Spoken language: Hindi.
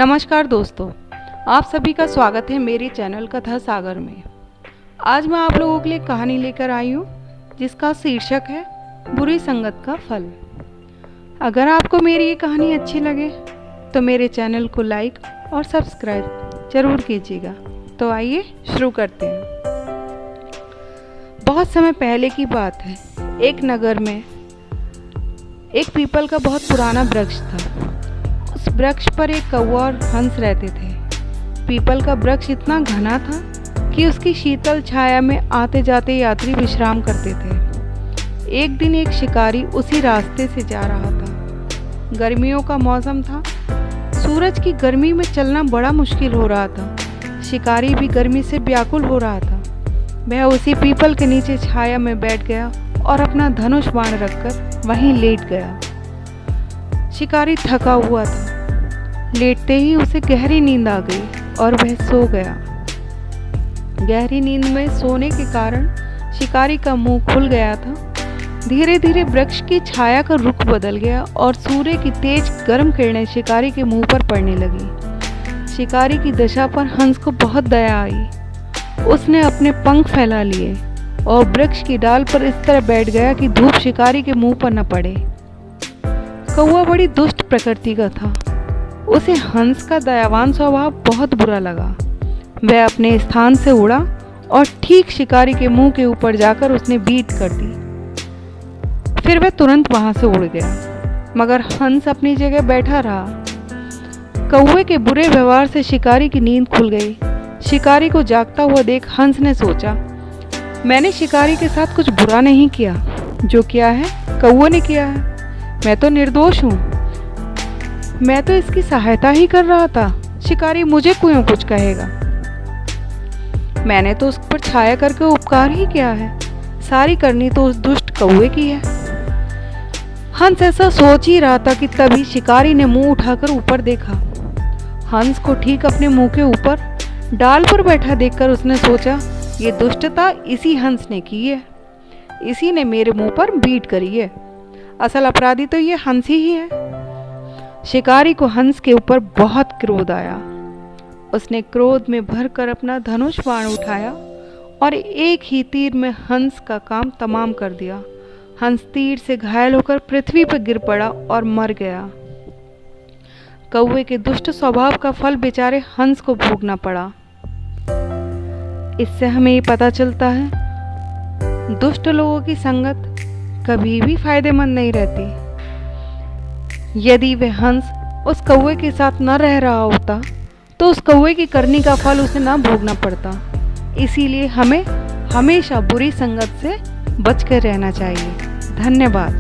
नमस्कार दोस्तों, आप सभी का स्वागत है मेरे चैनल कथा सागर में। आज मैं आप लोगों के लिए कहानी लेकर आई हूँ जिसका शीर्षक है बुरी संगत का फल। अगर आपको मेरी ये कहानी अच्छी लगे तो मेरे चैनल को लाइक और सब्सक्राइब जरूर कीजिएगा। तो आइए शुरू करते हैं। बहुत समय पहले की बात है, एक नगर में एक पीपल का बहुत पुराना वृक्ष था। उस वृक्ष पर एक कौवा और हंस रहते थे। पीपल का वृक्ष इतना घना था कि उसकी शीतल छाया में आते जाते यात्री विश्राम करते थे। एक दिन एक शिकारी उसी रास्ते से जा रहा था। गर्मियों का मौसम था। सूरज की गर्मी में चलना बड़ा मुश्किल हो रहा था। शिकारी भी गर्मी से व्याकुल हो रहा था। वह उसी पीपल के नीचे छाया में बैठ गया और अपना धनुष बाण रखकर वहीं लेट गया। शिकारी थका हुआ था। लेटते ही उसे गहरी नींद आ गई और वह सो गया। गहरी नींद में सोने के कारण शिकारी का मुंह खुल गया था। धीरे धीरे वृक्ष की छाया का रुख बदल गया और सूर्य की तेज गर्म किरणें शिकारी के मुंह पर पड़ने लगी। शिकारी की दशा पर हंस को बहुत दया आई। उसने अपने पंख फैला लिए और वृक्ष की डाल पर इस तरह बैठ गया कि धूप शिकारी के मुंह पर न पड़े। कौवा बड़ी दुष्ट प्रकृति का था। उसे हंस का दयावान स्वभाव बहुत बुरा लगा। वह अपने स्थान से उड़ा और ठीक शिकारी के मुंह के ऊपर जाकर उसने बीट कर दी। फिर वह तुरंत वहां से उड़ गया, मगर हंस अपनी जगह बैठा रहा। कौवे के बुरे व्यवहार से शिकारी की नींद खुल गई। शिकारी को जागता हुआ देख हंस ने सोचा, मैंने शिकारी के साथ कुछ बुरा नहीं किया। जो किया है कौवे ने किया है। मैं तो निर्दोष हूँ। मैं तो इसकी सहायता ही कर रहा था। शिकारी मुझे क्यों कुछ कहेगा। मैंने तो उस पर छाया करके उपकार ही किया है। सारी करनी तो उस दुष्ट कौवे की है। हंस ऐसा सोच ही रहा था कि तभी शिकारी ने मुंह उठाकर ऊपर देखा। हंस को ठीक अपने मुंह के ऊपर डाल पर बैठा देखकर उसने सोचा, ये दुष्टता इसी हंस ने की है। इसी ने मेरे मुंह पर बीट करी है। असल अपराधी तो ये हंस ही है। शिकारी को हंस के ऊपर बहुत क्रोध आया। उसने क्रोध में भरकर अपना धनुष बाण उठाया और एक ही तीर में हंस का काम तमाम कर दिया। हंस तीर से घायल होकर पृथ्वी पर गिर पड़ा और मर गया। कौवे के दुष्ट स्वभाव का फल बेचारे हंस को भोगना पड़ा। इससे हमें ये पता चलता है, दुष्ट लोगों की संगत कभी भी फायदेमंद नहीं रहती। यदि वह हंस उस कौवे के साथ न रह रहा होता तो उस कौवे की करनी का फल उसे न भोगना पड़ता। इसीलिए हमें हमेशा बुरी संगत से बचकर रहना चाहिए। धन्यवाद।